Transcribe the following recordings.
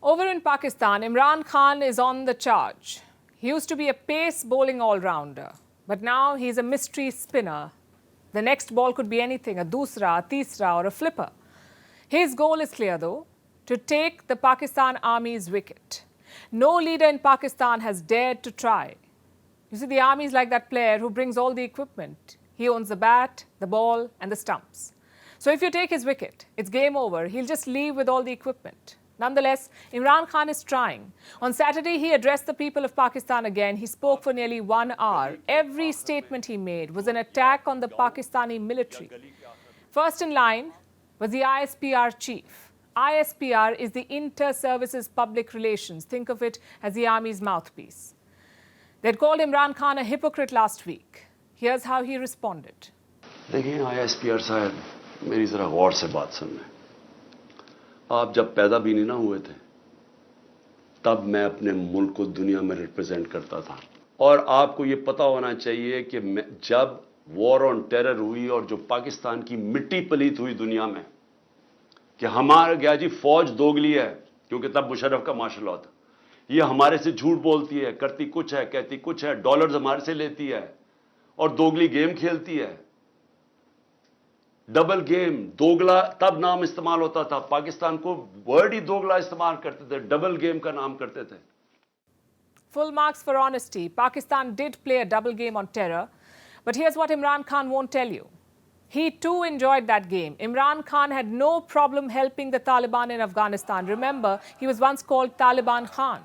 Over in Pakistan, Imran Khan is on the charge. He used to be a pace bowling all-rounder, but now he's a mystery spinner. The next ball could be anything, a dusra, a tisra or a flipper. His goal is clear though, to take the Pakistan Army's wicket. No leader in Pakistan has dared to try. You see, the army is like that player who brings all the equipment. He owns the bat, the ball and the stumps. So if you take his wicket, it's game over. He'll just leave with all the equipment. Nonetheless, Imran Khan is trying. On Saturday, he addressed the people of Pakistan again. He spoke for nearly 1 hour. Every statement he made was an attack on the Pakistani military. First in line was the ISPR chief. ISPR is the Inter-Services Public Relations. Think of it as the army's mouthpiece. They'd called Imran Khan a hypocrite last week. Here's how he responded. देखिए ISPR साहब, मेरी जरा गौर से बात सुनना। आप जब पैदा भी नहीं ना हुए थे, तब मैं अपने मुल्क को दुनिया में रिप्रेजेंट करता था। और आपको ये पता होना चाहिए कि जब वॉर ऑन टेरर हुई और जो पाकिस्तान की मिट्टी पलीत हुई दुनिया में, कि हमारा क्या जी फौज दोगली है, क्योंकि तब मुशर्रफ का मार्शल लॉ था। ये हमारे से झूठ बोलती है, करती कुछ है, कहती कुछ है, डॉलर्स हमारे से लेती है और दोगली गेम खेलती है। डबल गेम, दोगला तब नाम इस्तेमाल होता था। पाकिस्तान को वर्ड ही दोगला इस्तेमाल करते थे, डबल गेम का नाम करते थे। Full marks for honesty. Pakistan did play a double game on terror. But here's what Imran Khan won't tell you. He too enjoyed that game. Imran Khan had no problem helping the Taliban in Afghanistan. Remember, he was once called Taliban Khan.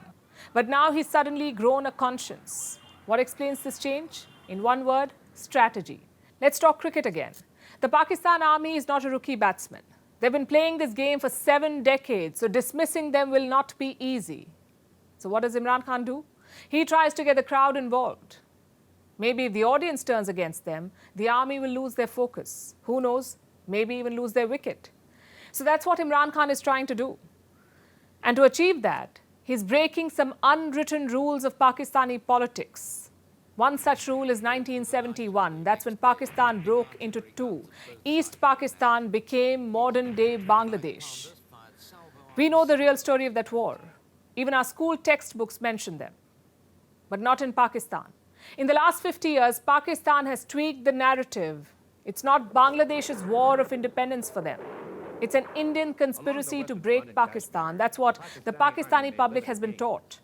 But now he's suddenly grown a conscience. What explains this change? In one word, strategy. Let's talk cricket again. The Pakistan Army is not a rookie batsman. They've been playing this game for 7 decades, so dismissing them will not be easy. So what does Imran Khan do? He tries to get the crowd involved. Maybe if the audience turns against them, the army will lose their focus. Who knows? Maybe even lose their wicket. So that's what Imran Khan is trying to do. And to achieve that, he's breaking some unwritten rules of Pakistani politics. One such rule is 1971. That's when Pakistan broke into two. East Pakistan became modern-day Bangladesh. We know the real story of that war. Even our school textbooks mention them. But not in Pakistan. In the last 50 years, Pakistan has tweaked the narrative. It's not Bangladesh's war of independence for them. It's an Indian conspiracy to break Pakistan. That's what the Pakistani public has been taught.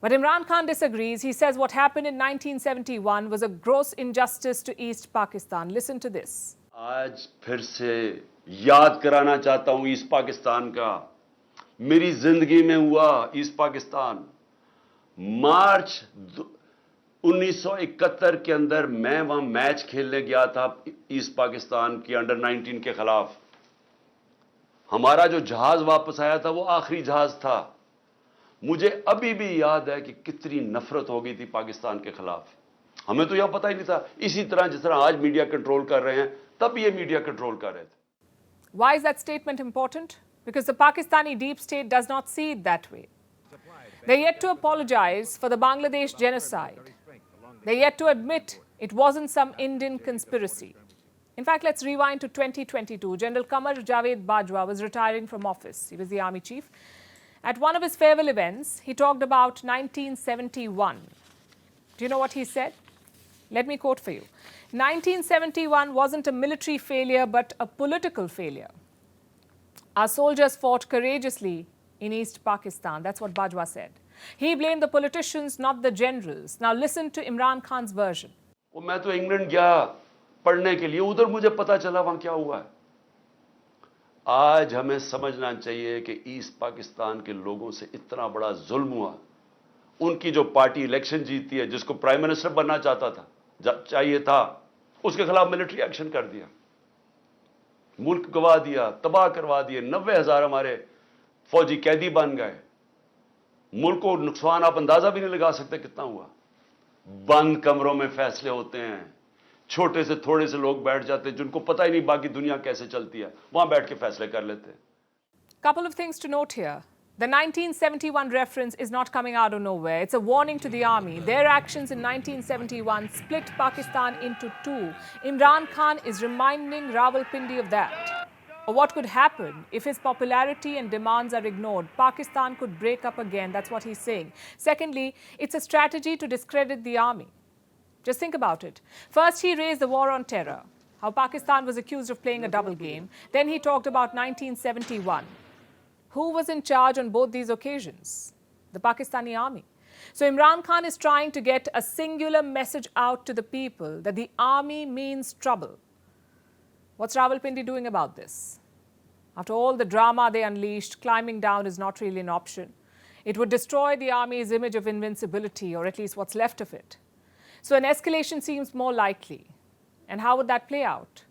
But Imran Khan disagrees. He says what happened in 1971 was a gross injustice to East Pakistan. Listen to this. आज फिर से याद कराना चाहता हूं east Pakistan का। मेरी जिंदगी में हुआ ईस्ट पाकिस्तान। मार्च 1971 के अंदर मैं वहां मैच खेलने गया था ईस्ट पाकिस्तान की अंडर 19 के खिलाफ। हमारा जो जहाज वापस आया था वो आखिरी जहाज था। मुझे अभी भी याद है कि कितनी नफरत हो गई थी पाकिस्तान के खिलाफ। हमें तो यह पता ही नहीं था। इसी तरह जिस तरह आज मीडिया कंट्रोल कर रहे हैं, तब ये मीडिया कंट्रोल कर रहे थे। Why is that statement important? Because the Pakistani deep state does not see it that way. They're yet to apologize for the Bangladesh genocide. They're yet to admit it wasn't some Indian conspiracy. In fact, let's rewind to 2022. General Qamar Javed Bajwa was retiring from office. He was the army chief. At one of his farewell events, he talked about 1971. Do you know what he said? Let me quote for you. 1971 wasn't a military failure, but a political failure. Our soldiers fought courageously in East Pakistan. That's what Bajwa said. He blamed the politicians, not the generals. Now listen to Imran Khan's version. मैं तो England गया पढ़ने के लिए, उधर मुझे पता चला वहां क्या हुआ है। आज हमें समझना चाहिए कि ईस्ट पाकिस्तान के लोगों से इतना बड़ा जुल्म हुआ। उनकी जो पार्टी इलेक्शन जीतती है, जिसको प्राइम मिनिस्टर बनना चाहता था, चाहिए था, उसके खिलाफ मिलिट्री एक्शन कर दिया, मुल्क गवा दिया, तबाह करवा दिए। 90,000 हमारे फौजी कैदी बन गए। मुल्क को नुकसान आप अंदाजा भी नहीं लगा सकते कितना हुआ। बंद कमरों में फैसले होते हैं, छोटे से थोड़े से लोग बैठ जाते हैं जिनको पता ही नहीं बाकी दुनिया कैसे चलती है, वहां बैठ के फैसले कर लेते हैं। Couple of things to note here. The 1971 reference is not coming out of nowhere. It's a warning to the army. Their actions in 1971 split Pakistan into two. Imran Khan is reminding Rawalpindi of that. or what could happen if his popularity and demands are ignored. Pakistan could break up again, that's what he's saying. Secondly, it's a strategy to discredit the army. Just think about it. First, he raised the war on terror, how Pakistan was accused of playing a double game. Then he talked about 1971. Who was in charge on both these occasions? The Pakistani army. So Imran Khan is trying to get a singular message out to the people that the army means trouble. What's Rawalpindi doing about this? After all the drama they unleashed, climbing down is not really an option. It would destroy the army's image of invincibility, or at least what's left of it. So an escalation seems more likely. And how would that play out?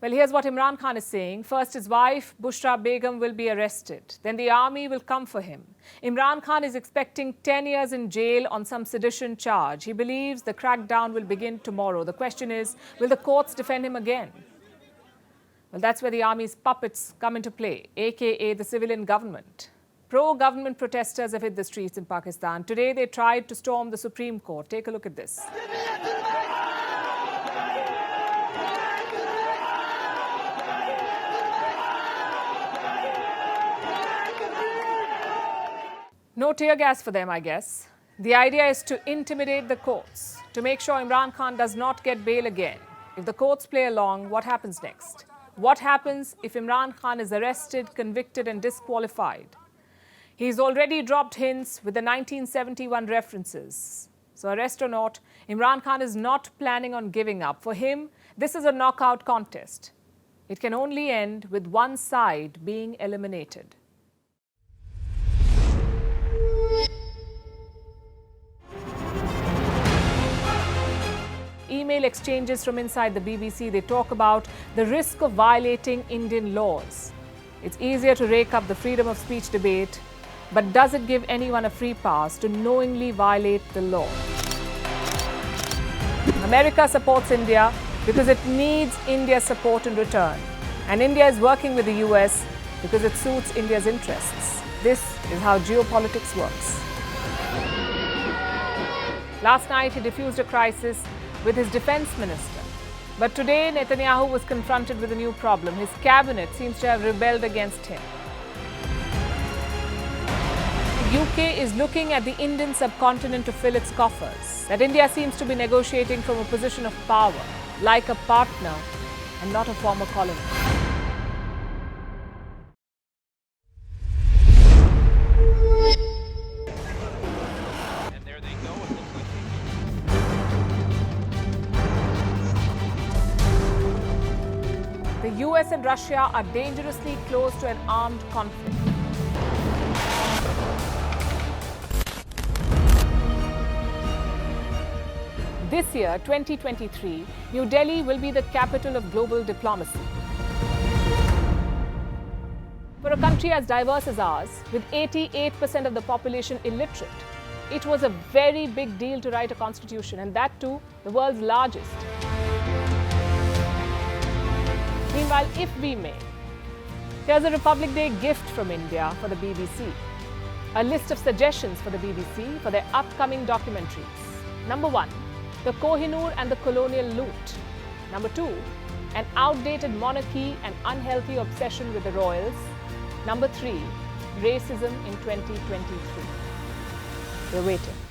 Well, here's what Imran Khan is saying. First, his wife, Bushra Begum, will be arrested. Then the army will come for him. Imran Khan is expecting 10 years in jail on some sedition charge. He believes the crackdown will begin tomorrow. The question is, will the courts defend him again? Well, that's where the army's puppets come into play, aka the civilian government. Pro-government protesters have hit the streets in Pakistan. Today, they tried to storm the Supreme Court. Take a look at this. No tear gas for them, I guess. The idea is to intimidate the courts, to make sure Imran Khan does not get bail again. If the courts play along, what happens next? What happens if Imran Khan is arrested, convicted and disqualified? He's already dropped hints with the 1971 references. So arrest or not, Imran Khan is not planning on giving up. For him, this is a knockout contest. It can only end with one side being eliminated. Email exchanges from inside the BBC, they talk about the risk of violating Indian laws. It's easier to rake up the freedom of speech debate, but does it give anyone a free pass to knowingly violate the law? America supports India because it needs India's support in return. And India is working with the US because it suits India's interests. This is how geopolitics works. Last night, he diffused a crisis with his defense minister. But today, Netanyahu was confronted with a new problem. His cabinet seems to have rebelled against him. The UK is looking at the Indian subcontinent to fill its coffers. That India seems to be negotiating from a position of power, like a partner and not a former colony. The US and Russia are dangerously close to an armed conflict. This year, 2023, New Delhi will be the capital of global diplomacy. For a country as diverse as ours, with 88% of the population illiterate, it was a very big deal to write a constitution, and that too, the world's largest. Meanwhile, if we may, here's a Republic Day gift from India for the BBC. A list of suggestions for the BBC for their upcoming documentaries. Number 1, the Kohinoor and the colonial loot. Number 2, an outdated monarchy and unhealthy obsession with the royals. Number 3, racism in 2023. We're waiting.